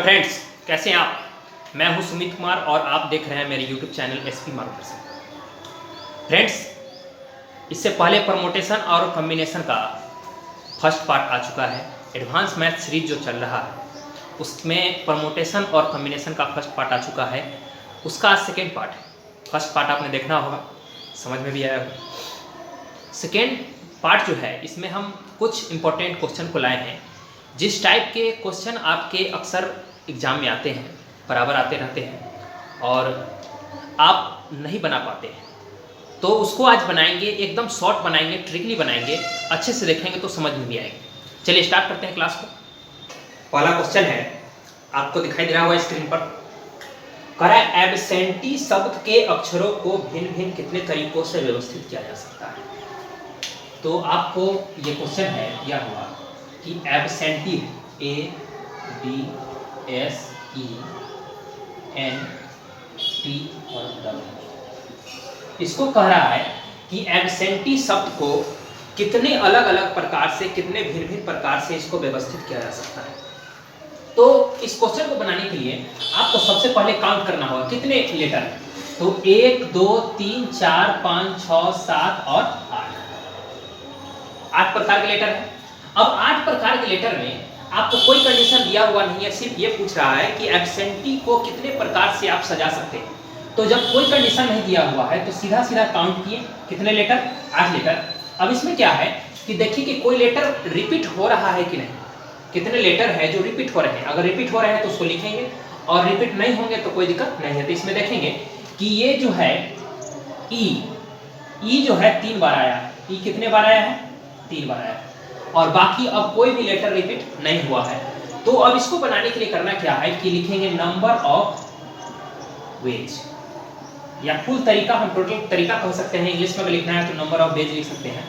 Friends, कैसे हैं आप। मैं हूं सुमित कुमार और आप देख रहे हैं मेरे यूट्यूब चैनल एसपी मार्गदर्शन। फ्रेंड्स, इससे पहले परमोटेशन और कॉम्बिनेशन का फर्स्ट पार्ट आ चुका है। एडवांस मैथ सीरीज जो चल रहा है उसमें परमोटेशन और कॉम्बिनेशन का फर्स्ट पार्ट आ चुका है। उसका आज सेकेंड पार्ट है। फर्स्ट पार्ट आपने देखना होगा, समझ में भी आया होगा। सेकेंड पार्ट जो है इसमें हम कुछ इंपॉर्टेंट क्वेश्चन को लाए हैं। जिस टाइप के क्वेश्चन आपके अक्सर एग्जाम में आते हैं, बराबर आते रहते हैं और आप नहीं बना पाते हैं, तो उसको आज बनाएंगे, एकदम शॉर्ट बनाएंगे, ट्रिकली बनाएंगे, अच्छे से देखेंगे तो समझ में भी आएंगे। चलिए स्टार्ट करते हैं क्लास को। पहला क्वेश्चन है, आपको दिखाई दे रहा होगा स्क्रीन पर। कह रहा है एब्सेंटी शब्द के अक्षरों को भिन्न भिन्न कितने तरीकों से व्यवस्थित किया जा सकता है। तो आपको ये क्वेश्चन है यह हुआ कि एब्सेंटी ABSENT और डबल, इसको कह रहा है कि एब्सेंटी शब्द को कितने अलग अलग प्रकार से, कितने भिन्न भिन्न प्रकार से इसको व्यवस्थित किया जा सकता है। तो इस क्वेश्चन को बनाने के लिए आपको सबसे पहले काउंट करना होगा कितने लेटर है। तो 1 2 3 4 5 6 7 और 8 प्रकार के लेटर है। अब 8 प्रकार के लेटर में आपको कोई कंडीशन दिया हुआ नहीं है, सिर्फ ये पूछ रहा है कि एब्सेंटी को कितने प्रकार से आप सजा सकते हैं। तो जब कोई कंडीशन नहीं दिया हुआ है तो सीधा सीधा काउंट किए, कितने लेटर, 8 लेटर। अब इसमें क्या है कि देखिए कि कोई लेटर रिपीट हो रहा है कि नहीं, कितने लेटर है जो रिपीट हो रहे हैं। अगर रिपीट हो रहे हैं तो उसको लिखेंगे और रिपीट नहीं होंगे तो कोई दिक्कत नहीं है। तो इसमें देखेंगे कि ये जो है ई जो है 3 बार आया है। ई कितने बार आया है, 3 बार आया है। और बाकी अब कोई भी लेटर रिपीट नहीं हुआ है। तो अब इसको बनाने के लिए करना क्या है कि लिखेंगे नंबर ऑफ वेज, या फुल तरीका, हम टोटल तरीका कह सकते हैं। इंग्लिश में लिखना है तो नंबर ऑफ वेज लिख सकते हैं।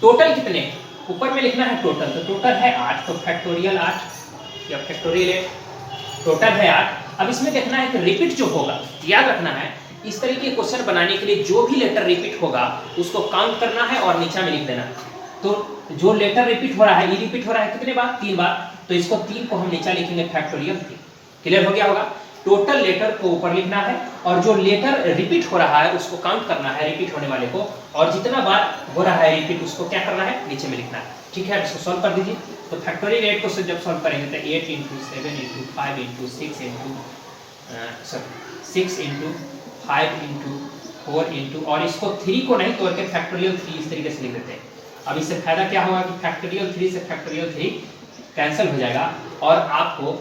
टोटल कितने, ऊपर में लिखना है टोटल, तो टोटल है 8, तो फैक्टोरियल 8 या फैक्टोरियल 8, टोटल है 8। अब इसमें देखना है कि रिपीट जो होगा, याद रखना है इस तरीके के क्वेश्चन बनाने के लिए जो भी लेटर रिपीट होगा उसको काउंट करना है और नीचे में लिख देना है। तो जो लेटर रिपीट हो रहा है, ये रिपीट हो रहा है कितने बार, 3 बार, तो इसको 3 को हम नीचे लिखेंगे फैक्टोरियल 3। क्लियर हो गया होगा। टोटल लेटर को ऊपर लिखना है और जो लेटर रिपीट हो रहा है उसको काउंट करना है, रिपीट होने वाले को, और जितना बार हो रहा है रिपीट उसको क्या करना है, नीचे में लिखना है। ठीक है, इसको सॉल्व कर दीजिए। तो फैक्टोरियल 8 को जब सॉल्व करेंगे तो 8 × 7 × 5 × 6 × 5 × 4 × और इसको 3 को नहीं तोड़ के फैक्टोरियल 3 इस तरीके से लिख देते हैं। अब इससे फायदा क्या होगा कि फैक्टोरियल 3 से फैक्टोरियल 3 कैंसिल हो जाएगा और आपको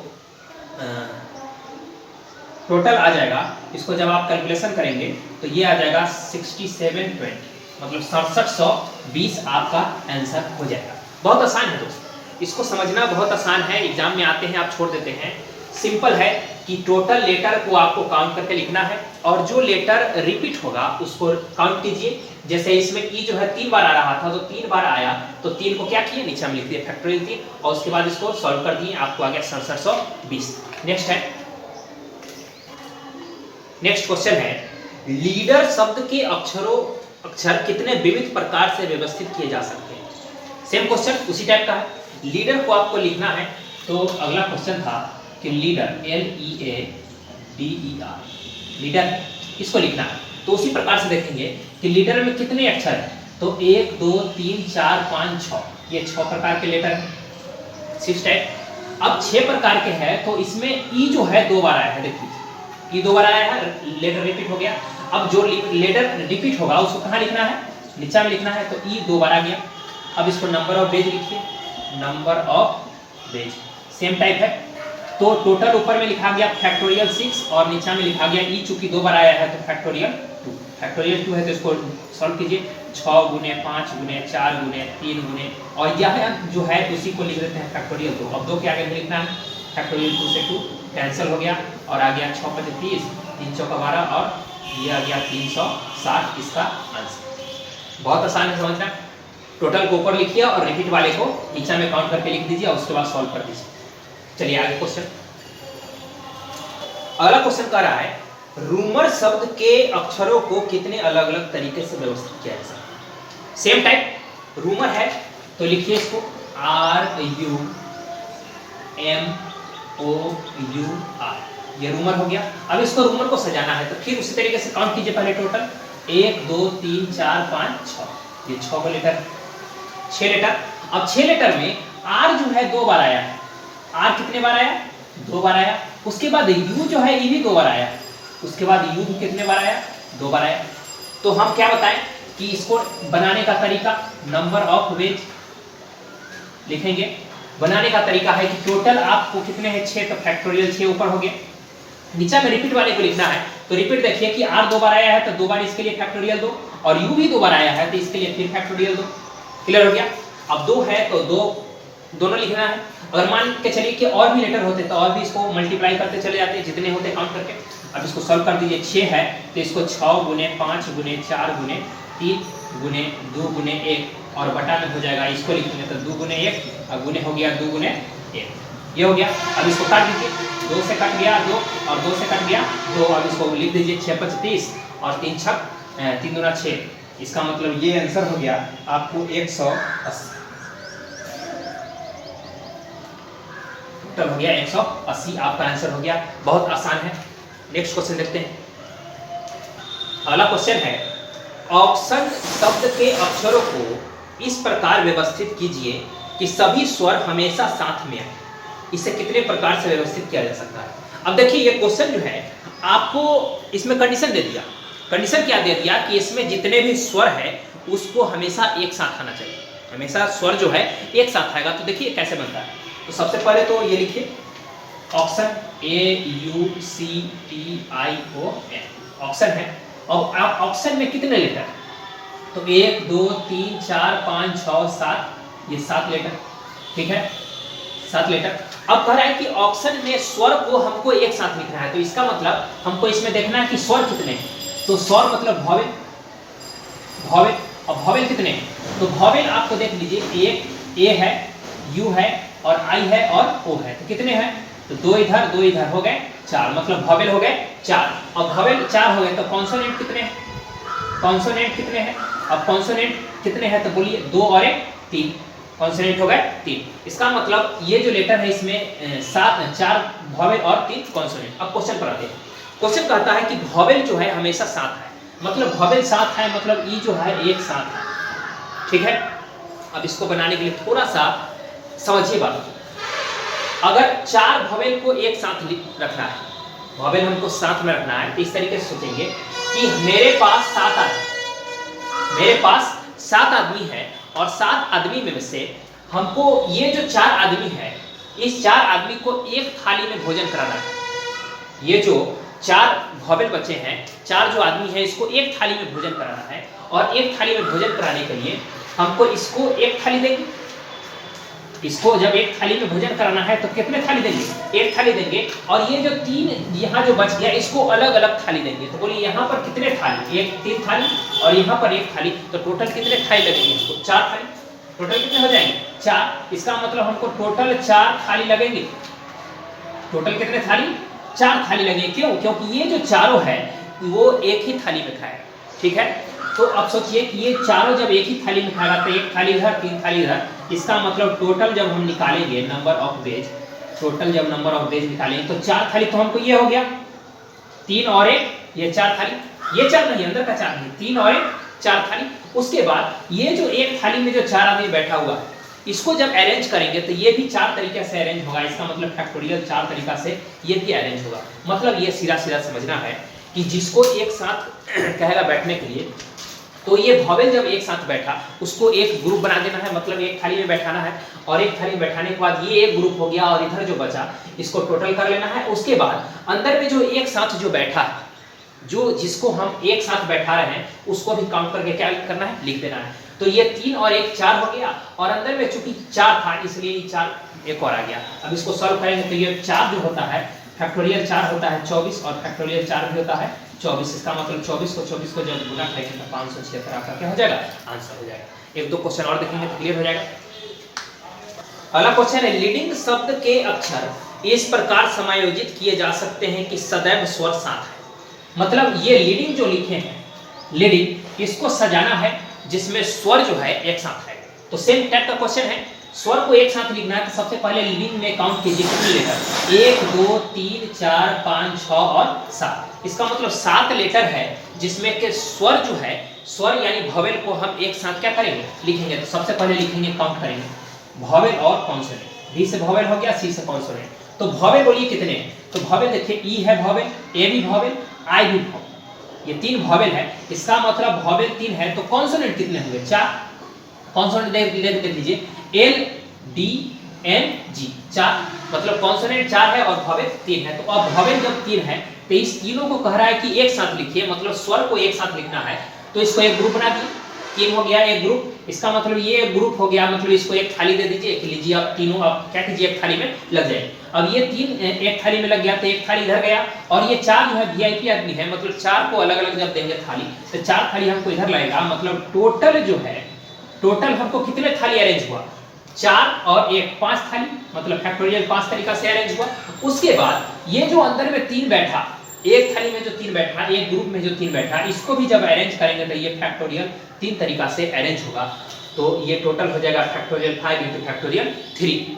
टोटल आ जाएगा। इसको जब आप कैलकुलेशन करेंगे तो ये आ जाएगा 6720, मतलब 6720 आपका आंसर हो जाएगा। बहुत आसान है दोस्त, इसको समझना बहुत आसान है। एग्जाम में आते हैं आप छोड़ देते हैं। सिंपल है कि टोटल लेटर को आपको काउंट करके लिखना है और जो लेटर रिपीट होगा उसको काउंट कीजिए। जैसे इसमें ई जो है 3 बार आ रहा था, तो 3 बार आया तो 3 को क्या किए, नीचे में लिख दिए फैक्टोरियल 3, और उसके बाद इसको सॉल्व कर दिए, आपको आ गया 6720। नेक्स्ट है, नेक्स्ट क्वेश्चन है, लीडर शब्द के अक्षर कितने विविध प्रकार से व्यवस्थित किए जा सकते हैं। सेम क्वेश्चन उसी टाइप का है। लीडर को आपको लिखना है, तो अगला क्वेश्चन था कि लीडर LEADER, लीडर इसको लिखना है। तो उसी प्रकार से देखेंगे कि लीडर में कितने अक्षर है। तो 1 2 3 4 5 6, ये 6 प्रकार के लेटर है, 6 टाइप। अब 6 प्रकार के हैं तो इसमें ई जो है 2 बार आया है, देखिए ई 2 बार आया है, लेटर रिपीट हो गया। अब जो लेटर रिपीट होगा उसको कहाँ लिखना है, नीचे में लिखना है, तो ई 2 बार आ गया। अब इसको नंबर ऑफ वेज लिखिए, number of ways same type है। तो टोटल ऊपर में लिखा गया फैक्टोरियल 6 और नीचे में लिखा गया ई, चूंकि 2 बार आया है तो फैक्टोरियल 2। फैक्टोरियल 2 है तो इसको सॉल्व कीजिए, 6 × 5 × 4 × 3 × और यह जो है उसी को लिख देते हैं फैक्टोरियल 2। अब 2 के आगे नहीं लिखना है, फैक्टोरियल 2 से 2 कैंसिल हो गया और आ गया 6 × 5 = 30, 3 × 4 = 12 और ये आ गया 360 इसका आंसर। बहुत आसान है समझना। टोटल को ऊपर लिखिए और रिपीट वाले को नीचे में काउंट करके लिख दीजिए और उसके बाद सॉल्व कर दीजिए। चलिए आगे क्वेश्चन। अगला क्वेश्चन कह रहा है, रूमर शब्द के अक्षरों को कितने अलग अलग तरीके से व्यवस्थित किया जा सकता है। सेम टाइप रूमर है तो लिखिए इसको RUMR OUR, ये रूमर हो गया। अब इसको रूमर को सजाना है तो फिर उसी तरीके से काउंट कीजिए पहले टोटल 1 2 3 4 5 6, ये 6 को लेटर 6 लेटर। अब 6 लेटर में R जो है 2 बार आया है, R कितने बार आया? 2 बार आया। उसके बाद U जो है ये भी 2 बार आया, उसके बाद U भी कितने बार आया? 2 बार आया। तो हम क्या बताएं कि इसको बनाने का तरीका नंबर ऑफ वेज लिखेंगे। बनाने का तरीका है कि टोटल आपको कितने हैं? 6, तो फैक्टोरियल 6 ऊपर हो गया। नीचे में रिपीट वाले को लिखना है तो रिपीट देखिए कि R 2 बार आया है तो 2 बार इसके लिए फैक्टोरियल 2, और U भी 2 बार आया है तो इसके लिए फिर फैक्टोरियल 2। क्लियर हो गया? अब 2 है तो 2 दोनों लिखना है। अगर मान के चलिए कि और भी लेटर होते तो और भी इसको मल्टीप्लाई करते चले जाते, जितने होते काउंट करके। अब इसको सॉल्व कर दीजिए। 6 है तो इसको 6 गुने 5 गुने 4 गुने 3 गुने 2 गुने 1 और बटा में हो जाएगा, इसको लिखेंगे तो 2 गुने 1 और गुने हो गया 2 गुने 1, ये हो गया। अब इसको काट दीजिए, 2 से कट गया 2 और 2 से कट गया 2। अब इसको लिख दीजिए 6 5 30 और 3 6 3 दूना 6। इसका मतलब ये आंसर हो गया आपको 180, टोटल हो गया 180, आपका आंसर हो गया। बहुत आसान है। नेक्स्ट क्वेश्चन देखते हैं। अगला क्वेश्चन है, ऑक्सन शब्द के अक्षरों को इस प्रकार व्यवस्थित कीजिए कि सभी स्वर हमेशा साथ में आए। इसे कितने प्रकार से व्यवस्थित किया जा सकता है? अब देखिए ये क्वेश्चन जो है आपको इसमें कंडीशन दे दिया। कंडीशन क्या दे दिया कि इसमें जितने भी स्वर है उसको हमेशा एक साथ आना चाहिए, हमेशा स्वर जो है एक साथ आएगा। तो देखिए कैसे बनता है। तो सबसे पहले तो ये लिखिए ऑक्सन, AUCTION, ऑक्सन है। और ऑक्सन में कितने लेटर? तो 1 2 3 4 5 6 7, ये 7 लेटर, ठीक है, 7 लेटर। अब कह रहा है कि ऑक्सन में स्वर को हमको एक साथ लिखना है, तो इसका मतलब हमको इसमें देखना है कि स्वर कितने हैं। तो स्वर मतलब वॉवेल, वॉवेल, और वॉवेल कितने हैं? तो वॉवेल आपको देख लीजिए, एक ए है, यू है और आई है और ओ है। तो कितने हैं? तो 2 इधर हो गए 4, मतलब वॉवेल हो गए 4। अब वॉवेल 4 हो गए तो कॉन्सोनेंट कितने हैं? कॉन्सोनेंट कितने हैं? अब कॉन्सोनेंट कितने हैं तो बोलिए 2 और 1 3, कॉन्सोनेंट हो गए 3। इसका मतलब ये जो लेटर है इसमें 4 वॉवेल और 3 कॉन्सोनेंट। अब क्वेश्चन पर आते हैं। क्वेश्चन कहता है कि वॉवेल जो है हमेशा साथ है, मतलब वॉवेल साथ है, मतलब ई जो है एक साथ है, ठीक है। अब इसको बनाने के लिए थोड़ा सा समझिए बात को। अगर 4 वॉवेल को एक साथ रखना है, वॉवेल हमको साथ में रखना है, तो इस तरीके से सोचेंगे कि मेरे पास 7 आदमी है और 7 आदमी में से हमको ये जो 4 आदमी है, इस 4 आदमी को एक थाली में भोजन कराना है। ये जो 4 वॉवेल बचे हैं, 4 जो आदमी है, इसको एक थाली में भोजन कराना है। और एक थाली में भोजन कराने के लिए हमको इसको एक थाली देंगे। इसको जब एक थाली में भोजन कराना है तो कितने थाली देंगे? एक थाली देंगे। और ये जो 3 यहाँ जो बच गया इसको अलग अलग थाली देंगे। तो बोलिए यहाँ पर कितने थाली? 3 थाली और यहाँ पर 1 थाली। तो टोटल कितने थाली लगेंगे इसको? 4 थाली। टोटल कितने हो जाएंगे? 4। इसका मतलब हमको टोटल 4 थाली लगेंगे। टोटल कितने थाली? 4 थाली लगेंगे। क्यों? क्योंकि ये जो चारों है वो एक ही थाली में खाएगा, ठीक है। तो अब सोचिए कि ये चारों जब एक ही थाली में खाएगा तो 1 थाली इधर 3 थाली इधर। इसका मतलब टोटल जब हम निकालेंगे नंबर ऑफ वेज, टोटल जब नंबर ऑफ वेज निकालेंगे तो 4 थाली तो हमको ये हो गया, 3 और 1, ये 4 थाली। ये 4 नहीं, अंदर का 4 नहीं, 3 और 1 4 थाली। उसके बाद ये जो एक थाली में जो 4 आदमी बैठा हुआ है, इसको जब अरेंज करेंगे तो ये भी 4 तरीके से अरेंज होगा। इसका मतलब फैक्टोरियल 4 तरीका से ये भी अरेंज होगा। मतलब ये सीधा सीधा समझना है कि जिसको एक साथ कहेगा बैठने के लिए, तो ये वॉवेल जब एक साथ बैठा उसको एक ग्रुप बना देना है, मतलब एक थाली में बैठाना है। और एक थाली में बैठाने के बाद ये एक ग्रुप हो गया और इधर जो बचा इसको टोटल कर लेना है। उसके बाद अंदर में जो एक साथ जो बैठा है, जो जिसको हम एक साथ बैठा रहे हैं, उसको भी काउंट करके क्या करना है? लिख देना है। तो ये 3 और 1 4 हो गया। और अंदर में चूंकि 4 था इसलिए ये 4 एक और आ गया। अब इसको सॉल्व करेंगे तो ये 4 जो होता है फैक्टोरियल 4 होता है 24 और फैक्टोरियल 4 भी होता है 24। इसका मतलब 24 को जब गुना करेंगे तो 576 आपका क्या हो जाएगा? आंसर हो जाएगा। 1-2 क्वेश्चन और देखेंगे तो क्लियर हो जाएगा। अगला क्वेश्चन है, लीडिंग शब्द के अक्षर इस प्रकार समायोजित किए जा सकते हैं कि सदैव स्वर साथ है। मतलब ये लीडिंग जो लिखे हैं, लीडिंग इसको सजाना है जिसमें स्वर जो है एक साथ है। तो सेम टाइप का क्वेश्चन है स्वर को एक साथ लिखना है तो सबसे पहले लिविंग में काउंट कीजिए कितने लेटर, 1 2 3 4 5 6 और 7। इसका मतलब 7 लेटर है जिसमें के स्वर जो है, स्वर यानी वॉवेल को हम एक साथ क्या करेंगे, लिखेंगे। तो सबसे पहले लिखेंगे, काउंट करेंगे वॉवेल और कॉन्सोनेंट। वी से वॉवेल हो गया, सी से कॉन्सोनेंट। तो वॉवेल बोलिए कितने हैं, तो वॉवेल देखिए ई है वॉवेल, ए भी वॉवेल, आई भी वॉवेल, ये 3 वॉवेल है। इसका मतलब वॉवेल 3 है तो कॉन्सोनेंट कितने होंगे, 4। कॉन्सोनेंट देख लीजिए, एल डी एन जी, 4, मतलब कॉन्सोनेंट 4 है और वॉवेल 3 है। तो अब वॉवेल जब 3 है तो इस तीनों को कह रहा है कि एक साथ लिखिए, मतलब स्वर को एक साथ लिखना है। तो इसको एक ग्रुप बना दिए, 3 हो गया एक ग्रुप। इसका मतलब ये एक ग्रुप हो गया, मतलब इसको एक थाली दे दीजिए कि लीजिए आप तीनों, आप क्या कीजिए एक थाली में लग जाए। अब ये 3 एक थाली में लग गया तो एक थाली इधर गया, और ये 4 जो है वीआईपी आदमी है, मतलब 4 को अलग अलग जब देंगे थाली तो 4 थाली हमको इधर लगेगा। मतलब टोटल जो है, टोटल हमको कितने थाली अरेंज हुआ, 4 और 1 5 थाली, मतलब फैक्टोरियल 5 तरीका से अरेंज हुआ। उसके बाद ये जो अंदर में 3 बैठा, एक थाली में जो 3 बैठा, एक ग्रुप में जो 3 बैठा, इसको भी जब अरेंज करेंगे तो ये फैक्टोरियल 3 तरीका से अरेंज होगा। तो ये टोटल हो जाएगा फैक्टोरियल 5 इंटू फैक्टोरियल 3।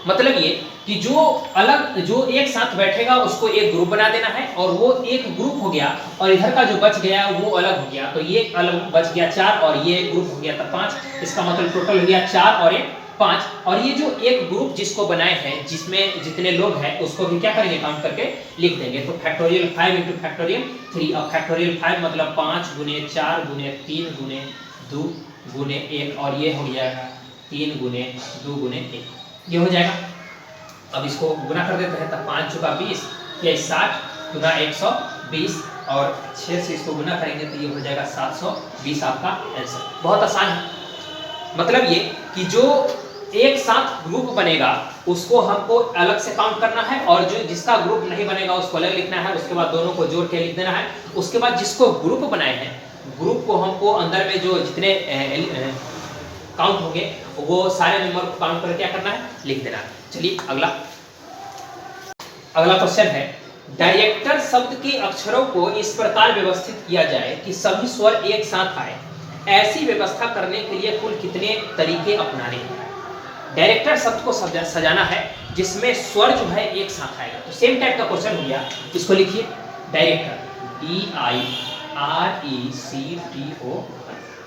मतलब ये कि जो अलग, जो एक साथ बैठेगा उसको एक ग्रुप बना देना है, और वो एक ग्रुप हो गया, और इधर का जो बच गया वो अलग हो गया। तो ये अलग बच गया 4 और ये ग्रुप हो गया था 5। इसका मतलब टोटल हो गया 4 और 1 5। और ये जो एक ग्रुप जिसको बनाए हैं, जिसमें जितने लोग हैं उसको भी क्या करेंगे, काउंट करके लिख देंगे। तो फैक्टोरियल 5 इंटू फैक्टोरियल 3। अब फैक्टोरियल 5 मतलब 5 गुने 4 गुने 3 गुने 2 गुने 1, और ये हो जाएगा 3 गुने 2 गुने 1, ये हो जाएगा। अब इसको गुना कर देते हैं, तब 5 चुका 20, ये 60 गुना 120, और 6 से इसको गुना करेंगे तो ये हो जाएगा 720 आपका आंसर। बहुत आसान है। मतलब ये कि जो एक साथ ग्रुप बनेगा उसको हमको अलग से काउंट करना है, और जो जिसका ग्रुप नहीं बनेगा उसको अलग लिखना है। उसके बाद दोनों को जोड़ के लिख देना है। उसके बाद जिसको ग्रुप बनाए हैं, ग्रुप को हमको अंदर में जो जितने काउंट होंगे वो सारे मेंबर को काउंट करके क्या करना है, लिख देना है। चलिए अगला क्वेश्चन है, डायरेक्टर शब्द के अक्षरों को इस प्रकार व्यवस्थित किया जाए कि सभी स्वर एक साथ आए। ऐसी व्यवस्था करने के लिए कुल कितने तरीके अपनाने हैं। डायरेक्टर शब्द को सजाना है जिसमें स्वर जो है एक साथ आएगा। तो सेम टाइप का क्वेश्चन हो गया, इसको लिखिए डायरेक्टर, DIRECTO,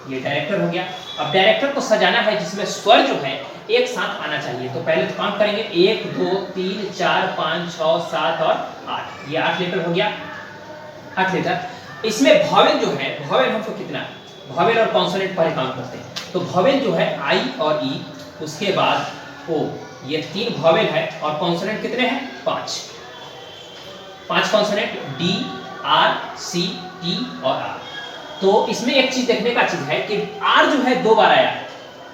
ये डायरेक्टर हो गया। अब डायरेक्टर को सजाना है जिसमें स्वर जो है एक साथ आना चाहिए। तो पहले तो काउंट करेंगे, 1 2 3 4 5 6 7 और 8, ये 8 लेटर हो गया, 8 लेटर। इसमें वॉवेल जो है, वॉवेल हमको कितना, वॉवेल और कॉन्सोनेंट पहले काउंट करते हैं। तो वॉवेल जो है I और E, उसके बाद O, ये 3 वॉवेल है, और कॉन्सोनेंट कितने हैं, 5 consonant, D R C T और R। तो इसमें एक चीज देखने का चीज है कि R जो है 2 बार आया,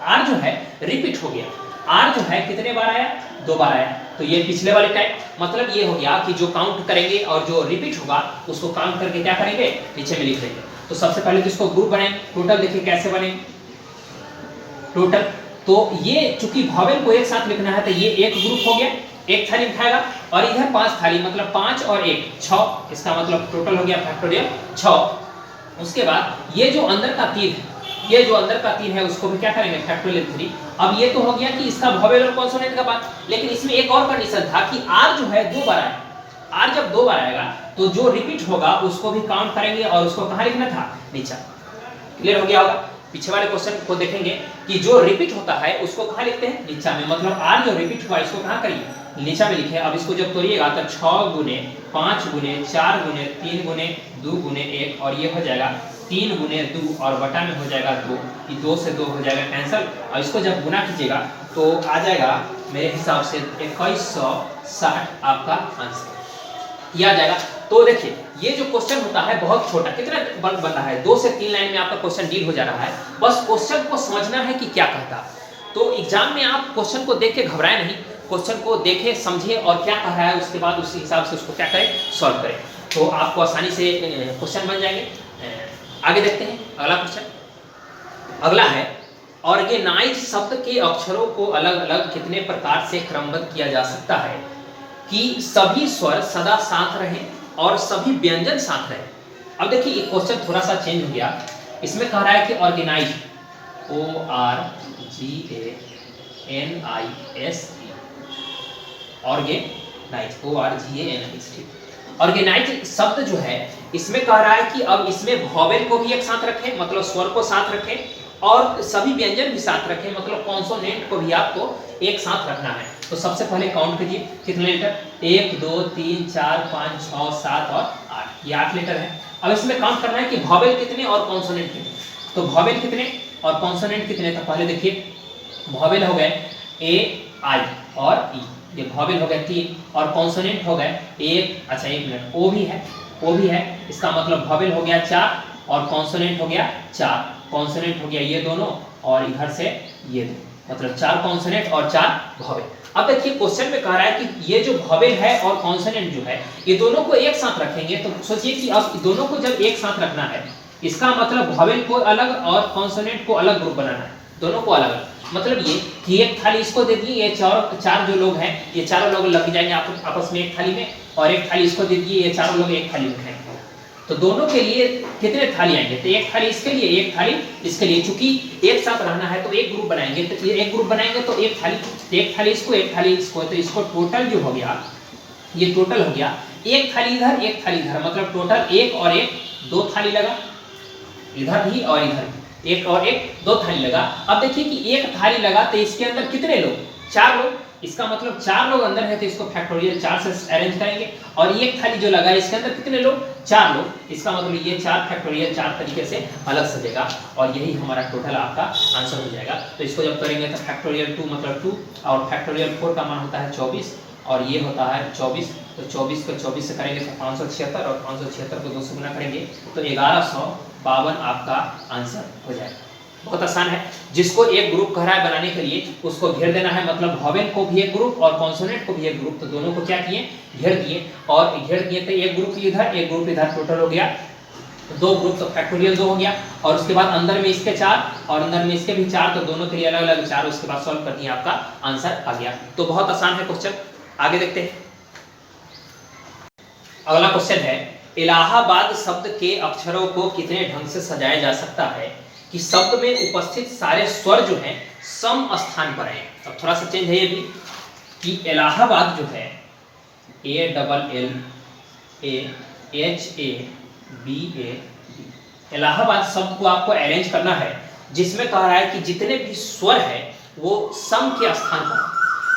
R जो है रिपीट हो गया। R जो है कितने बार आया, 2 बार आया। तो ये पिछले वाले टाइप, मतलब ये हो गया कि जो काउंट करेंगे और जो रिपीट होगा उसको काउंट करके क्या करेंगे, नीचे में लिख देंगे। तो सबसे पहले तो इसको ग्रुप बनाएंगे, टोटल देखिए कैसे बने टोटल। तो ये चूंकि वॉवेल को एक साथ लिखना है तो ये एक ग्रुप हो गया, एक थाली उठाएगा, और इधर 5 थाली, मतलब 5 और 1 6, इसका मतलब टोटल हो गया फैक्टोरियल 6। उसके बाद ये जो अंदर का 3 है, ये जो अंदर का 3 है उसको भी क्या करेंगे, फैक्टोरियल 3। अब ये तो हो गया कि इसका वॉवेल और कॉन्सोनेंट का बात, लेकिन इसमें एक और कंडीशन था कि R जो है 2 बार आया। R जब 2 बार आएगा तो जो रिपीट होगा उसको भी काउंट करेंगे, और उसको कहाँ लिखना था, नीचे। क्लियर हो गया होगा। पीछे वाले क्वेश्चन को देखेंगे कि जो रिपीट होता है उसको कहाँ लिखते हैं, नीचे में। मतलब R जो रिपीट हुआ इसको कहाँ करिए, नीचे में लिखे। अब इसको जब तोड़िएगा तो 6 गुने 5 गुने 4 गुने 3 गुने 2 गुने 1, और ये हो जाएगा 3 गुने 2, और बटा में हो जाएगा 2, ये 2 से 2 हो जाएगा कैंसिल। और इसको जब गुना कीजिएगा तो आ जाएगा मेरे हिसाब से 2160 आपका आंसर, ये आ जाएगा। तो देखिए ये जो क्वेश्चन होता है बहुत छोटा, कितना बन रहा है, 2 से 3 लाइन में आपका क्वेश्चन डील हो जा रहा है। बस क्वेश्चन को समझना है कि क्या कहता। तो एग्जाम में आप क्वेश्चन को देख के घबराए नहीं, क्वेश्चन को देखें, समझे और क्या कह रहा है उसके बाद उसी हिसाब से उसको क्या करें, सॉल्व करें, तो आपको आसानी से क्वेश्चन बन जाएंगे। आगे देखते हैं अगला क्वेश्चन। अगला है, ऑर्गेनाइज शब्द के अक्षरों को अलग अलग कितने प्रकार से क्रमबद्ध किया जा सकता है कि सभी स्वर सदा साथ रहें और सभी व्यंजन साथ रहें। अब देखिए ये क्वेश्चन थोड़ा सा चेंज हो गया। इसमें कह रहा है कि organize, ORGANIZE, NISE, organize, ORGANIZ। Organize शब्द जो है इसमें कह रहा है कि अब इसमें वॉवेल को भी एक साथ रखें, मतलब स्वर को साथ रखें, और सभी व्यंजन भी साथ रखें, मतलब कॉन्सोनेंट को भी आपको एक साथ रखना है। तो सबसे पहले काउंट कीजिए कितने लेटर, 1 2 3 4 5 6 7 और 8, ये 8 लेटर है। अब इसमें काउंट करना है कि वॉवेल कितने और कॉन्सोनेंट कितने। तो वॉवेल कितने और कॉन्सोनेंट कितने, तो पहले देखिए वॉवेल हो गए A I और E, ये वॉवेल हो गए 3, और कॉन्सोनेंट हो गए एक, अच्छा एक मिनट, O भी है, इसका मतलब वॉवेल हो गया 4 और कॉन्सोनेंट हो गया 4, कॉन्सोनेंट हो गया ये दोनों और इधर से ये दो, मतलब 4 कॉन्सोनेंट और 4 वॉवेल। अब देखिए क्वेश्चन में कह रहा है कि ये जो वॉवेल है और कॉन्सोनेंट जो है ये दोनों को एक साथ रखेंगे, तो सोचिए कि अब दोनों को जब एक साथ रखना है, इसका मतलब वॉवेल को अलग और कॉन्सोनेंट को अलग ग्रुप बनाना है, दोनों को अलग अलग। मतलब ये कि एक थाली इसको दे दिए, ये चार जो लोग हैं ये चारों लोग लग जाएंगे आपस में एक थाली में, और एक थाली इसको दे दिए, ये चारों लोग एक थाली में खाएंगे। तो दोनों के लिए कितने थाली आएंगे, तो एक थाली इसके लिए, एक थाली इसके लिए। चूंकि एक साथ रहना है तो एक ग्रुप बनाएंगे, तो ये एक ग्रुप बनाएंगे तो एक थाली इसको, एक थाली इसको, तो इसको टोटल जो हो गया, ये टोटल हो गया एक थाली इधर एक थाली इधर, मतलब टोटल एक और एक 2 थाली लगा, इधर भी और इधर भी एक और एक 2 थाली लगा। अब देखिए कि एक थाली लगा तो इसके अंदर कितने लोग, 4 लोग, इसका मतलब 4 लोग अंदर है तो इसको फैक्टोरियल 4 से अरेंज करेंगे। और एक थाली जो लगा इसके अंदर कितने लोग, 4 लोग, इसका मतलब ये 4 फैक्टोरियल 4 तरीके से अलग सजेगा, और यही हमारा टोटल आपका आंसर हो जाएगा। तो इसको जब करेंगे तो फैक्टोरियल 2 मतलब 2, और फैक्टोरियल 4 का मान होता है 24, और ये होता है 24, तो 24 को 24 से करेंगे तो 576, और 576 को 2 से गुना करेंगे तो 1152 आपका आंसर हो जाएगा। बहुत आसान है। जिसको एक ग्रुप कह रहा है बनाने के लिए उसको घेर देना है, मतलब वॉवेल को भी एक ग्रुप और कॉन्सोनेंट को भी एक ग्रुप, तो दोनों को क्या किए, घेर दिए, और घेर दिए तो एक ग्रुप इधर एक ग्रुप इधर, टोटल हो गया 2 ग्रुप, तो फैक्टोरियल 2 हो गया। और उसके बाद अंदर में इसके 4 और अंदर में इसके भी 4, तो दोनों के लिए अलग अलग 4, उसके बाद सॉल्व कर दिए, आपका आंसर आ गया। तो बहुत आसान है क्वेश्चन, आगे देखते हैं। अगला क्वेश्चन है, इलाहाबाद शब्द के अक्षरों को कितने ढंग से सजाया जा सकता है कि शब्द में उपस्थित सारे स्वर जो हैं सम स्थान पर आए। अब थोड़ा सा चेंज है ये भी कि इलाहाबाद जो है ALLAHABAD, इलाहाबाद शब्द को आपको अरेंज करना है, जिसमें कह रहा है कि जितने भी स्वर है वो सम के स्थान पर।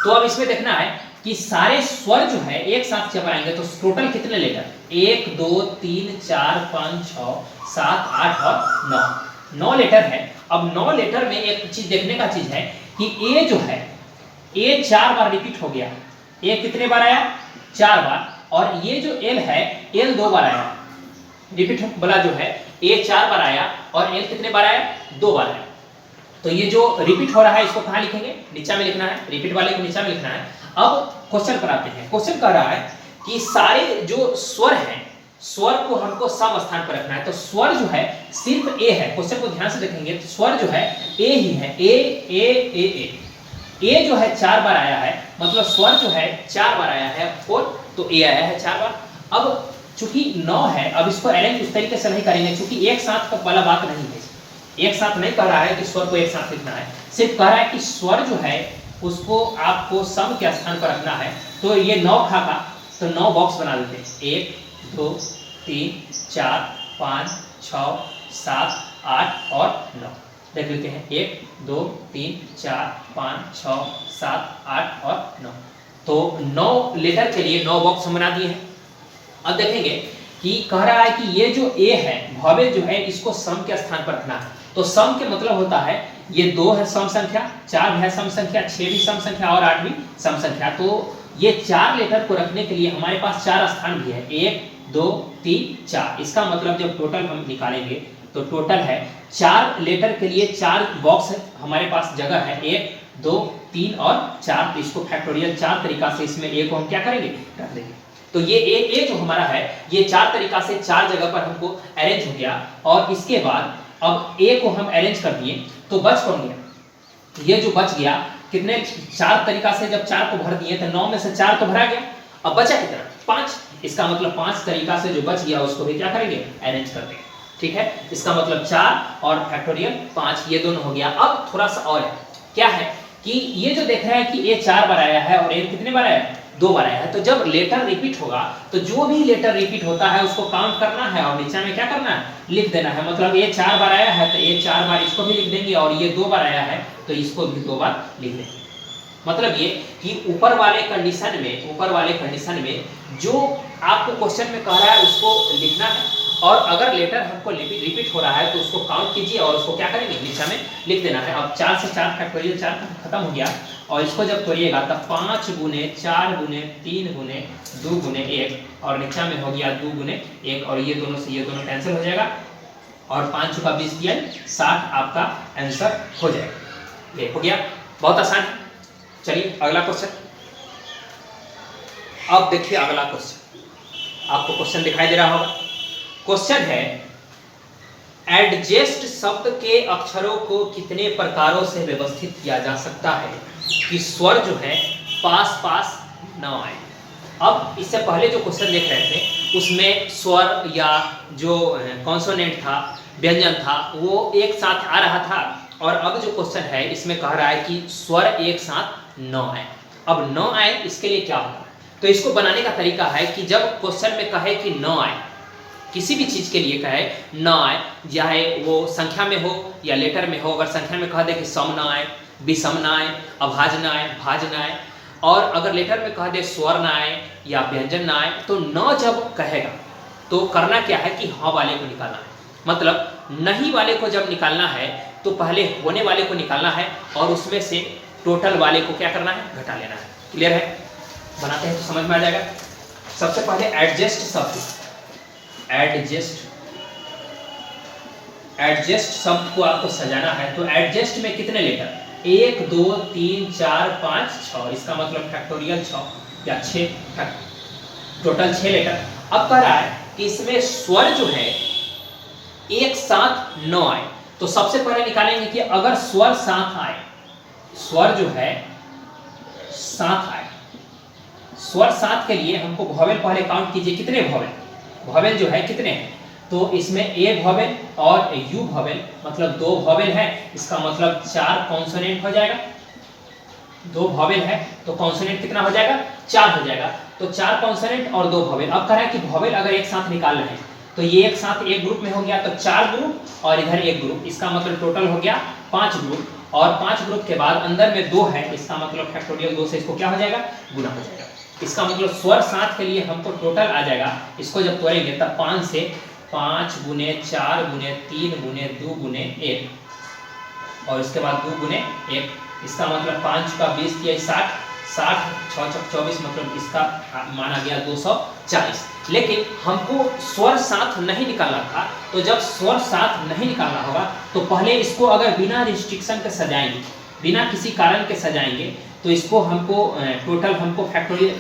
तो अब इसमें देखना है कि सारे स्वर जो है एक साथ जब आएंगे तो टोटल कितने लेटर, 1 2 3 4 5 6 7 8 और 9 लेटर है। अब 9 लेटर में एक चीज देखने का चीज है कि ए जो है, ए 4 बार रिपीट हो गया, ए कितने बार आया, 4 बार, और ये जो एल है, एल 2 बार आया, रिपीट वाला जो है ए 4 बार आया और एल कितने बार आया, 2 बार आया। तो ये जो रिपीट हो रहा है इसको कहाँ लिखेंगे, नीचा में लिखना है, रिपीट वाले को नीचा में लिखना है। अब क्वेश्चन पर आते हैं। क्वेश्चन कह रहा है कि सारे जो स्वर हैं, स्वर को हमको सम स्थान पर रखना है। तो स्वर जो है सिर्फ ए है, क्वेश्चन को ध्यान से देखेंगे तो स्वर जो है ए ही है, ए जो है 4 बार आया है, मतलब स्वर जो है 4 बार आया है, 4, तो ए आया है 4 बार। अब चूंकि 9 है, अब इसको अरेंज उस तरीके से नहीं करेंगे, चूंकि एक साथ का वाला बात नहीं है, एक साथ नहीं कह रहा है कि स्वर को एक साथ लिखना है, सिर्फ कह रहा है कि स्वर जो है उसको आपको सम के स्थान पर रखना है। तो ये 9 था, तो 9 बॉक्स बना देते हैं, 1 2 3 4 5 6 7 8 और 9, देख लेते हैं, 1 2 3 4 5 6 7 8 और 9। तो 9 लेटर के लिए 9 बॉक्स हम बना दिए हैं। अब देखेंगे कि कह रहा है कि ये जो ए है, वॉवेल जो है, इसको सम के स्थान पर रखना है। तो सम के मतलब होता है ये 2 है सम संख्या, 4 है सम संख्या, 6 भी सम संख्या और 8 भी सम संख्या। तो ये 4 लेटर को रखने के लिए हमारे पास 4 स्थान भी है, 1 2 3 4। इसका मतलब जब टोटल हम निकालेंगे तो टोटल है 4 लेटर के लिए 4 बॉक्स हमारे पास जगह है, 1 2 3 और 4। तो इसको फैक्टोरियल 4 तरीका से इसमें ए को हम क्या करेंगे, रख देंगे। तो ये ए जो हमारा है ये 4 तरीका से 4 जगह पर हमको अरेंज हो गया। और इसके बाद अब ए को हम अरेंज कर दिए तो बच कौन गया, ये जो बच गया कितने, 4 तरीका से जब 4 को भर दिए तो 9 में से 4 तो भरा गया, अब बचा कितना, 5। इसका मतलब 5 तरीका से जो बच गया उसको भी क्या करेंगे, अरेंज कर देंगे। ठीक है, इसका मतलब 4 और फैक्टोरियल 5 ये दोनों हो गया। अब थोड़ा सा और है, क्या है कि ये जो देख रहा है कि ए 4 बार आया है और ए कितने बार आया है, 2 बार आया है। तो जब लेटर रिपीट होगा तो जो भी लेटर रिपीट होता है उसको काउंट करना है और नीचे में क्या करना है, लिख देना है। मतलब ए 4 बार आया है तो ए 4 बार इसको भी लिख देंगे और ये 2 बार आया है तो इसको भी 2 बार लिख देंगे। मतलब ये कि ऊपर वाले कंडीशन में जो आपको क्वेश्चन में कह रहा है उसको लिखना है, और अगर लेटर हमको रिपीट हो रहा है तो उसको काउंट कीजिए और उसको क्या करेंगे, नीचे में लिख देना है। अब 4 से 4 फैक्टोरियल 4 खत्म हो गया, और इसको जब तोड़िएगा तब 5 गुने 4 गुने 3 गुने 2 गुने 1 और नीचे में हो गया 2 गुने 1, और ये दोनों से ये दोनों कैंसिल हो जाएगा और 5 का 20 दिया 60 आपका आंसर हो जाएगा। ये हो गया, बहुत आसान है। चलिए अगला क्वेश्चन। अब देखिए अगला क्वेश्चन, आपको क्वेश्चन दिखाई दे रहा होगा। क्वेश्चन है एडजस्ट शब्द के अक्षरों को कितने प्रकारों से व्यवस्थित किया जा सकता है कि स्वर जो है पास पास न आए। अब इससे पहले जो क्वेश्चन देख रहे थे उसमें स्वर या जो कॉन्सोनेंट था, व्यंजन था, वो एक साथ आ रहा था, और अब जो क्वेश्चन है इसमें कह रहा है कि स्वर एक साथ न आए। अब न आए इसके लिए क्या होगा, तो इसको बनाने का तरीका है कि जब क्वेश्चन में कहे कि न आए, किसी भी चीज के लिए कहे न आए, चाहे वो संख्या में हो या लेटर में हो, अगर संख्या में कह दे कि सम न आए, विषम न आए, अभाज्य न आए, भाज्य न आए, और अगर लेटर में कह दे स्वर न आए या व्यंजन न आए, तो न जब कहेगा तो करना क्या है कि हाँ वाले को निकालना है। मतलब नहीं वाले को जब निकालना है तो पहले होने वाले को निकालना है और उसमें से टोटल वाले को क्या करना है, घटा लेना है। क्लियर है, बनाते हैं तो समझ में आ जाएगा। सबसे पहले एडजस्ट शब्द, एडजस्ट शब्द को आपको सजाना है। तो एडजस्ट में कितने लेटर, 1 2 3 4 5 6, इसका मतलब फैक्टोरियल 6 या 6, टोटल 6 लेटर। अब कह रहा है कि इसमें स्वर जो है एक साथ न आए, तो सबसे पहले निकालेंगे कि अगर स्वर साथ आए, स्वर जो है साथ आए, स्वर साथ के लिए हमको वॉवेल पहले काउंट कीजिए, कितने वॉवेल, वॉवेल जो है कितने हैं, तो इसमें ए वॉवेल और यू वॉवेल, मतलब 2 वॉवेल है, इसका मतलब 4 कॉन्सोनेंट हो जाएगा। 2 वॉवेल है तो कॉन्सोनेंट कितना हो जाएगा, 4 हो जाएगा। तो 4 कॉन्सोनेंट और 2 वॉवेल। अब कह रहा है कि वॉवेल अगर एक साथ निकाल रहे हैं तो ये एक साथ एक ग्रुप में हो गया, तो 4 ग्रुप और इधर एक ग्रुप, इसका मतलब टोटल हो गया 5 ग्रुप, और 5 ग्रुप के बाद अंदर में 2 है, इसका मतलब फैक्टोरियल 2 से इसको क्या हो जाएगा, गुना हो जाएगा। इसका मतलब स्वर साथ के लिए हमको टोटल आ जाएगा, इसको जब तोड़ेंगे तब 5 से 5 गुने 4 गुने 3 गुने 2 गुने 1 और इसके बाद 2 गुने 1, इसका मतलब 5 का 20 दिया 60, 60 6 6 24, मतलब इसका माना गया 240। लेकिन हमको स्वर साथ नहीं निकालना था, तो जब स्वर साथ नहीं निकालना होगा तो पहले इसको अगर बिना रिस्ट्रिक्शन के सजाएंगे, बिना किसी कारण के सजाएंगे, तो इसको हमको टोटल हमको फैक्टोरियल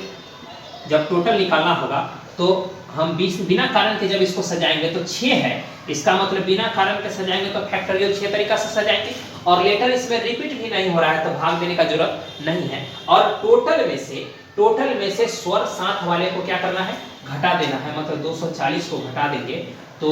जब टोटल निकालना होगा तो हम बिना कारण के जब इसको सजाएंगे तो 6 है, इसका मतलब बिना कारण के सजाएंगे तो फैक्टोरियल 6 तरीका से सजाएंगे, और लेटर इसमें रिपीट भी नहीं हो रहा है तो भाग देने का जरूरत नहीं है। और टोटल में से स्वर साथ वाले को क्या करना है, घटा देना है, मतलब 240 को घटा देंगे तो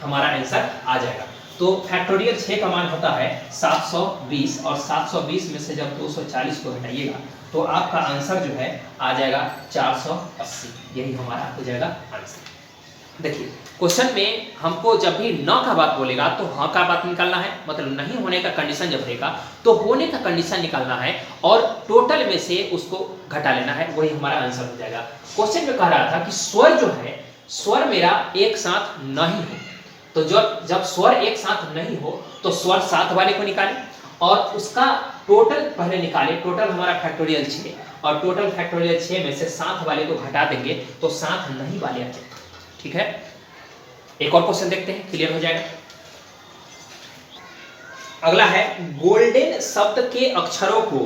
हमारा आंसर आ जाएगा। तो फैक्टोरियल 6 का मान होता है 720, और 720 में से जब 240 को घटाइएगा तो आपका आंसर जो है आ जाएगा 480, यही हमारा हो जाएगा आंसर। देखिए क्वेश्चन में हमको जब भी न का बात बोलेगा तो हाँ का बात निकालना है, मतलब नहीं होने का कंडीशन जब रहेगा तो होने का कंडीशन निकालना है और टोटल में से उसको घटा लेना है, वही हमारा आंसर हो जाएगा। क्वेश्चन में कह रहा था कि स्वर जो है, स्वर मेरा एक साथ नहीं हो, तो जब स्वर एक साथ नहीं हो तो स्वर साथ वाले को निकालें और उसका टोटल पहले निकालें। टोटल हमारा फैक्टोरियल 6, और टोटल फैक्टोरियल 6 में से साथ वाले को घटा देंगे तो साथ नहीं वाले आ जाएगा। ठीक है, एक और क्वेश्चन देखते हैं, क्लियर हो जाएगा। अगला है गोल्डन शब्द के अक्षरों को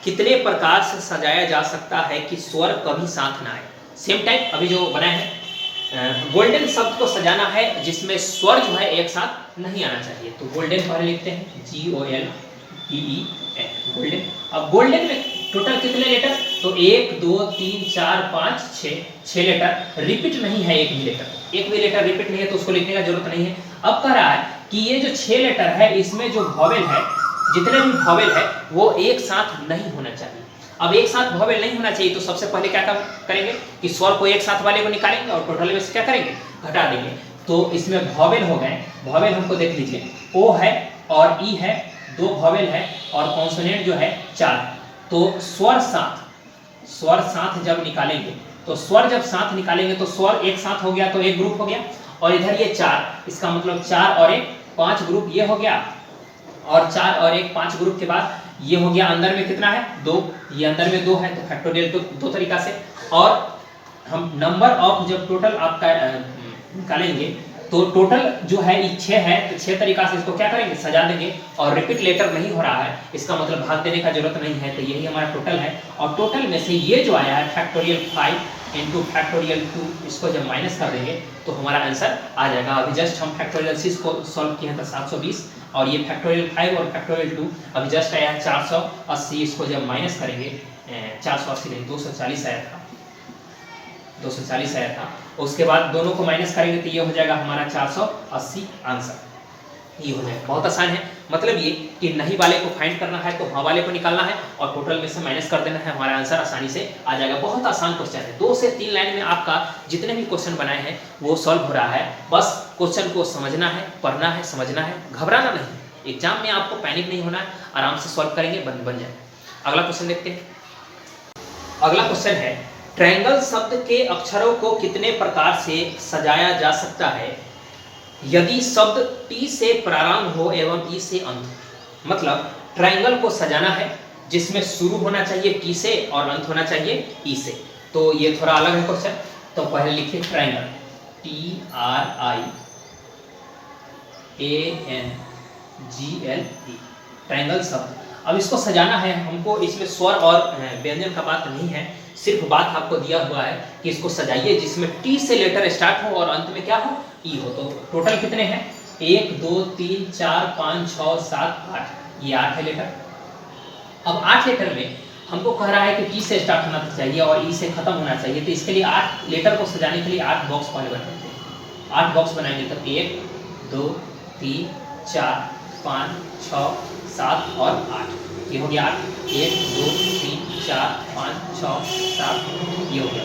कितने प्रकार से सजाया जा सकता है कि स्वर कभी साथ ना आए। सेम टाइप अभी जो बनाए हैं, गोल्डन शब्द को सजाना है जिसमें स्वर जो है एक साथ नहीं आना चाहिए। तो गोल्डन पहले लिखते हैं GOLDEN, गोल्डन। अब गोल्डन में टोटल कितने लेटर, तो 1 2 3 4 5 6 लेटर, रिपीट नहीं है एक भी लेटर रिपीट नहीं है तो उसको लिखने का जरूरत नहीं है। अब कह रहा है कि ये जो 6 लेटर है इसमें जो वॉवेल है जितने भी वॉवेल है वो एक साथ नहीं होना चाहिए। अब एक साथ वॉवेल नहीं होना चाहिए तो सबसे पहले क्या करेंगे कि स्वर को एक साथ वाले को निकालेंगे और टोटल में से क्या करेंगे, घटा देंगे। तो इसमें वॉवेल हो गए, वॉवेल हमको देख लीजिए, ओ है और ई है, 2 वॉवेल है और कॉन्सोनेंट जो है 4। तो स्वर साथ जब निकालेंगे, तो स्वर जब साथ निकालेंगे तो स्वर एक साथ हो गया तो एक ग्रुप हो गया, और इधर ये 4, इसका मतलब 4 और 1 5 ग्रुप ये हो गया, और 4 और 1 5 ग्रुप के बाद ये हो गया। अंदर में कितना है 2, ये अंदर में 2 है तो फैक्टोरियल तो 2 तरीका से। और हम नंबर ऑफ जब टोटल आपका निकालेंगे तो टोटल जो है 6 है, तो 6 तरीका से इसको क्या करेंगे, सजा देंगे। और रिपीट लेटर नहीं हो रहा है, इसका मतलब भाग देने का जरूरत नहीं है, तो यही हमारा टोटल है। और टोटल में से ये जो आया है फैक्टोरियल 5 इंटू फैक्टोरियल 2, इसको जब माइनस कर देंगे तो हमारा आंसर आ जाएगा। अभी जस्ट हम फैक्टोरियल 6 को सॉल्व किए हैं तो 720, और ये फैक्टोरियल 5 और फैक्टोरियल 2 अभी जस्ट आया है 480। इसको जब माइनस करेंगे 480 नहीं 240 आया था, 240 आया था। उसके बाद दोनों को माइनस करेंगे तो ये हो जाएगा हमारा 480 आंसर, ये हो जाएगा। बहुत आसान है, मतलब ये कि नहीं वाले को फाइंड करना है तो हाँ वाले को निकालना है और टोटल में से माइनस कर देना है, हमारा आंसर आसानी से आ जाएगा। बहुत आसान क्वेश्चन है, 2 से 3 लाइन में आपका जितने भी क्वेश्चन बनाए हैं वो सॉल्व हो रहा है। बस क्वेश्चन को समझना है, पढ़ना है, समझना है, घबराना नहीं। एग्जाम में आपको पैनिक नहीं होना है, आराम से सॉल्व करेंगे, बन जाए। अगला क्वेश्चन देखते हैं। अगला क्वेश्चन है, ट्रायंगल शब्द के अक्षरों को कितने प्रकार से सजाया जा सकता है यदि शब्द टी से प्रारंभ हो एवं ई से अंत हो। मतलब ट्रायंगल को सजाना है जिसमें शुरू होना चाहिए टी से और अंत होना चाहिए ई से। तो ये थोड़ा अलग है क्वेश्चन, तो पहले लिखिए ट्रायंगल, TRIANGLE, ट्रायंगल शब्द। अब इसको सजाना है हमको, इसमें स्वर और व्यंजन का बात नहीं है, सिर्फ बात आपको दिया हुआ है कि इसको सजाइए जिसमें टी से लेटर स्टार्ट हो और अंत में क्या हो, ई हो। तो टोटल कितने हैं, 1 2 3 4 5 6 7 8, ये 8 है लेटर। अब 8 लेटर में हमको कह रहा है कि टी से स्टार्ट होना चाहिए और ई से खत्म होना चाहिए, तो इसके लिए 8 लेटर को सजाने के लिए 8 बॉक्स पहले बनाते हैं। 8 बॉक्स बनाएंगे तो 1 2 3 4 5 6 7 और 8, ये हो गया 8। 1 2 3 4 5 6 7, ये हो गया।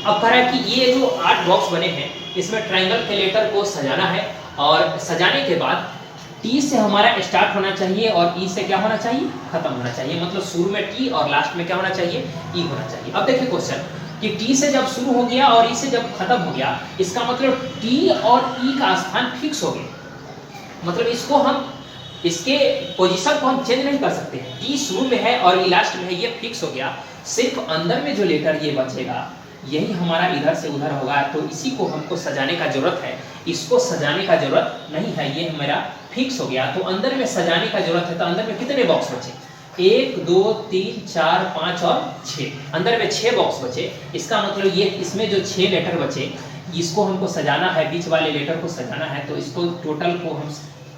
अब कह रहा है कि ये जो 8 बॉक्स बने हैं इसमें ट्रायंगल के लेटर को सजाना है, और सजाने के बाद टी से हमारा स्टार्ट होना चाहिए और ई से क्या होना चाहिए, खत्म होना चाहिए। मतलब शुरू में टी और लास्ट में क्या होना चाहिए, ई होना चाहिए। अब देखिए क्वेश्चन कि टी से जब शुरू हो गया और ई से जब खत्म हो गया, इसका मतलब टी और ई का स्थान फिक्स हो गया। मतलब इसको हम, इसके पोजीशन को हम चेंज नहीं कर सकते। टी शुरू में है और ई लास्ट में है, ये फिक्स हो गया। सिर्फ अंदर में जो लेटर ये बचेगा यही हमारा इधर से उधर होगा, तो इसी को हमको सजाने का जरूरत है। इसको सजाने का जरूरत नहीं है, ये मेरा फिक्स हो गया। तो अंदर में सजाने का जरूरत है, तो अंदर में कितने बॉक्स बचे, 1 2 3 4 5 और 6, अंदर में 6 बॉक्स बचे। इसका मतलब ये इसमें जो 6 लेटर बचे इसको हमको सजाना है, बीच वाले लेटर को सजाना है। तो इसको टोटल को हम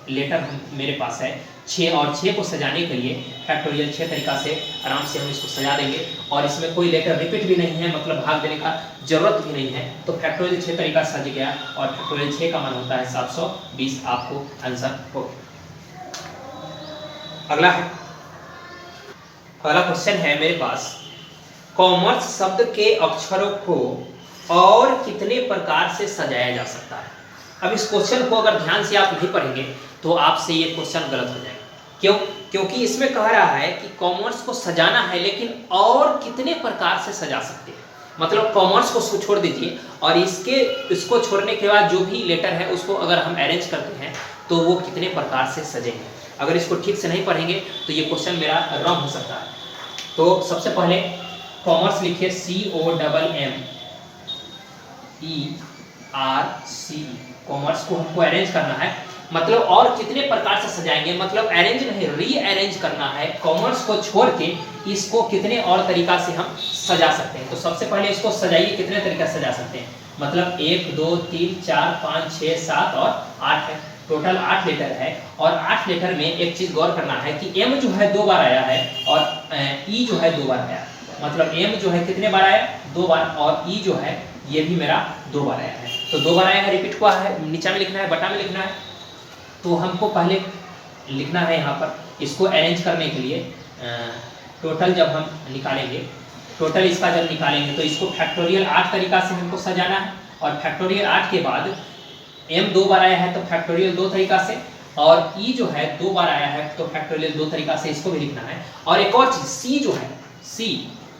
लेटर मेरे पास है 6, और 6 को सजाने के लिए फैक्टोरियल 6 तरीका से आराम से हम इसको सजा देंगे। और इसमें कोई लेटर रिपीट भी नहीं है, मतलब भाग देने का जरूरत भी नहीं है। तो फैक्टोरियल 6 तरीका सज गया और फैक्टोरियल 6 का मान होता है 720, आपको आंसर हो। अगला है, अगला क्वेश्चन है मेरे पास, कॉमर्स शब्द के अक्षरों को और कितने प्रकार से सजाया जा सकता है। अब इस क्वेश्चन को अगर ध्यान से आप नहीं पढ़ेंगे तो आपसे ये क्वेश्चन गलत हो जाएगा। क्यों? क्योंकि इसमें कह रहा है कि कॉमर्स को सजाना है, लेकिन और कितने प्रकार से सजा सकते हैं। मतलब कॉमर्स को छोड़ दीजिए और इसको छोड़ने के बाद जो भी लेटर है उसको अगर हम अरेंज करते हैं तो वो कितने प्रकार से सजेंगे। अगर इसको ठीक से नहीं पढ़ेंगे तो ये क्वेश्चन मेरा रॉन्ग हो सकता है। तो सबसे पहले कॉमर्स लिखिए, COMMERCE, कॉमर्स को हमको अरेंज करना है। मतलब और कितने प्रकार से सजाएंगे, मतलब अरेंज नहीं रीअरेंज करना है। कॉमर्स को छोड़ के इसको कितने और तरीका से हम सजा सकते हैं। तो सबसे पहले इसको सजाइए, कितने तरीका से सजा सकते हैं। मतलब 1 2 3 4 5 6 7 और 8 है, टोटल 8 लेटर है। और 8 लेटर में एक चीज गौर करना है कि एम जो है 2 बार आया है और ई जो है 2 बार आया। मतलब एम जो है कितने बार आया, 2 बार, और ई जो है ये भी मेरा 2 बार आया है। तो 2 बार आया है, रिपीट हुआ है, नीचे में लिखना है, बटा में लिखना है। तो हमको पहले लिखना है यहाँ पर। इसको अरेंज करने के लिए टोटल जब हम निकालेंगे, टोटल इसका जब निकालेंगे तो इसको फैक्टोरियल 8 तरीका से हमको सजाना है, और फैक्टोरियल 8 के बाद m 2 बार आया है तो फैक्टोरियल 2 तरीका से, और e जो है 2 बार आया है तो फैक्टोरियल 2 तरीका से इसको भी लिखना है। और एक और चीज c जो है, c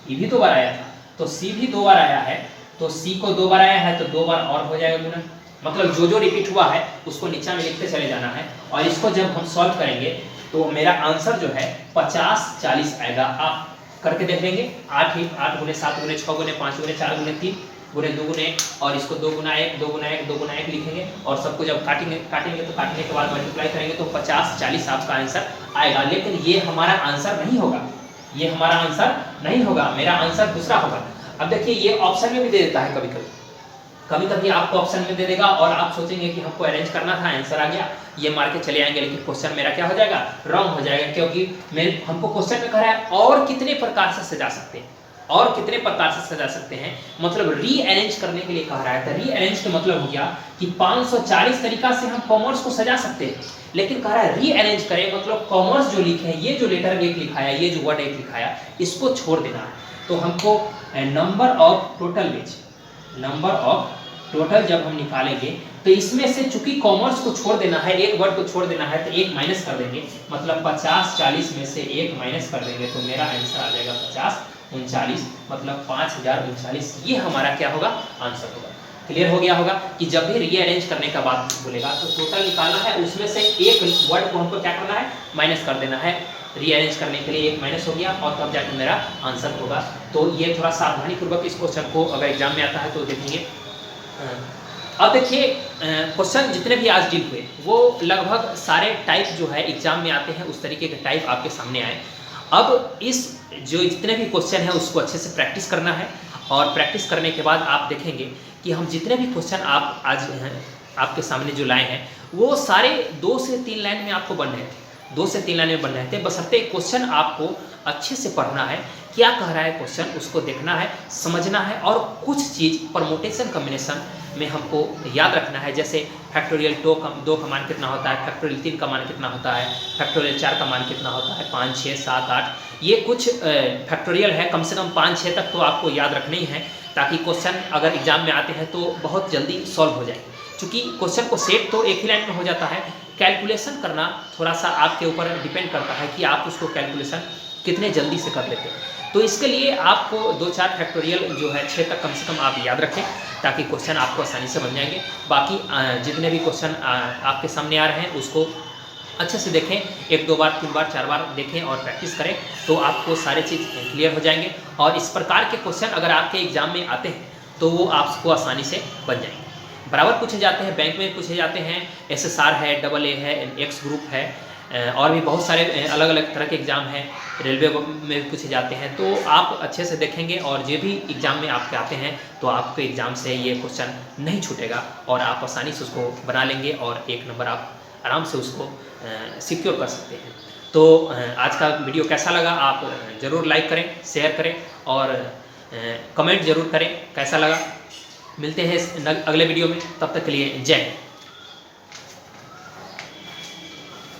ये भी 2 बार आया था तो c भी 2 बार आया है, तो c को 2 बार आया है तो 2 बार और हो जाएगा गुना। मतलब जो जो रिपीट हुआ है उसको नीचे में लिखते चले जाना है, और इसको जब हम सॉल्व करेंगे तो मेरा आंसर जो है 50-40 आएगा। आप करके देख लेंगे। 8 गुने 7 गुने 6 गुने 5 गुने 4 गुने 3 गुने 2 गुने, और इसको 2 गुना 1 2 गुना 1 2 गुना 1 लिखेंगे, और सबको जब काटेंगे तो काटने के बाद मल्टीप्लाई करेंगे तो 50-40 आपका आंसर आएगा। लेकिन ये हमारा आंसर नहीं होगा, ये हमारा आंसर नहीं होगा, मेरा आंसर दूसरा होगा। अब देखिए ये ऑप्शन में भी दे देता है, कभी कभी आपको ऑप्शन में दे देगा और आप सोचेंगे कि हमको अरेंज करना था, आंसर आ गया, ये मार के चले आएंगे, लेकिन क्वेश्चन मेरा क्या हो जाएगा, रॉन्ग हो जाएगा, क्योंकि हमको क्वेश्चन में कह रहा है और कितने प्रकार से सजा सकते हैं, और कितने प्रकार से सजा सकते हैं, मतलब रीअरेंज करने के लिए कह रहा है। तो रीअरेंज का मतलब हो गया कि 540 तरीका से हम कॉमर्स को सजा सकते हैं, लेकिन कह रहा है रीअरेंज करें, मतलब कॉमर्स जो लिखे हैं, ये जो लेटर एक लिखाया, ये जो वर्ड एक लिखाया, इसको छोड़ देना है। तो हमको number of total ways, number of total जब हम निकालेंगे तो इसमें से चूंकि कॉमर्स को छोड़ देना है, एक वर्ड को छोड़ देना है, तो एक माइनस कर देंगे, मतलब 50-40 में से एक माइनस कर देंगे तो मेरा आंसर आ जाएगा 50-39, मतलब 5039। ये हमारा क्या होगा, आंसर होगा। क्लियर हो गया होगा कि जब भी रीअरेंज करने का बात बोलेगा तो टोटल निकालना है, उसमें से एक वर्ड को हमको क्या करना है, माइनस कर देना है। रीअरेंज करने के लिए एक माइनस हो गया और तब जाकर मेरा आंसर होगा। तो ये थोड़ा सावधानी पूर्वक इस क्वेश्चन को अगर एग्जाम में आता है तो देखेंगे। अब देखिए क्वेश्चन जितने भी आज डील हुए वो लगभग सारे टाइप जो है एग्जाम में आते हैं, उस तरीके के टाइप आपके सामने आए। अब इस जो जितने भी क्वेश्चन है उसको अच्छे से प्रैक्टिस करना है, और प्रैक्टिस करने के बाद आप देखेंगे कि हम जितने भी क्वेश्चन आप आज आपके सामने जो लाए हैं वो सारे 2 से 3 लाइन में आपको बन रहे थे, 2 से 3 लाइन में बन रहे थे। बशर्ते क्वेश्चन आपको अच्छे से पढ़ना है, क्या कह रहा है क्वेश्चन उसको देखना है, समझना है, और कुछ चीज़ परमुटेशन कॉम्बिनेशन में हमको याद रखना है। जैसे फैक्टोरियल 2 का मान कितना होता है, फैक्टोरियल 3 का मान कितना होता है, फैक्टोरियल 4 का मान कितना होता है, 5 6 7 8, ये कुछ फैक्टोरियल है, कम से कम 5-6 तक तो आपको याद रखना ही है, ताकि क्वेश्चन अगर एग्जाम में आते हैं तो बहुत जल्दी सॉल्व हो जाए। क्योंकि क्वेश्चन को सेट तो एक ही लाइन में हो जाता है, कैलकुलेशन करना थोड़ा सा आपके ऊपर डिपेंड करता है कि आप उसको कैलकुलेशन कितने जल्दी से कर लेते हैं। तो इसके लिए आपको 2-4 फैक्टोरियल जो है 6 तक कम से कम आप याद रखें, ताकि क्वेश्चन आपको आसानी से बन जाएंगे। बाकी जितने भी क्वेश्चन आपके सामने आ रहे हैं उसको अच्छे से देखें, 1-2 बार 3 बार 4 बार देखें और प्रैक्टिस करें, तो आपको सारे चीज़ क्लियर हो जाएंगे। और इस प्रकार के क्वेश्चन अगर आपके एग्जाम में आते हैं तो वो आपको आसानी से बन जाएंगे। बराबर पूछे जाते हैं, बैंक में पूछे जाते हैं, SSR है, AA है, X ग्रुप है, और भी बहुत सारे अलग अलग तरह के एग्ज़ाम हैं, रेलवे में पूछे जाते हैं। तो आप अच्छे से देखेंगे और जो भी एग्ज़ाम में आपके आते हैं तो आपके एग्ज़ाम से ये क्वेश्चन नहीं छूटेगा, और आप आसानी से उसको बना लेंगे और 1 नंबर आप आराम से उसको सिक्योर कर सकते हैं। तो आज का वीडियो कैसा लगा आप ज़रूर लाइक करें, शेयर करें और कमेंट ज़रूर करें कैसा लगा। मिलते हैं अगले वीडियो में, तब तक के लिए जय हिंद।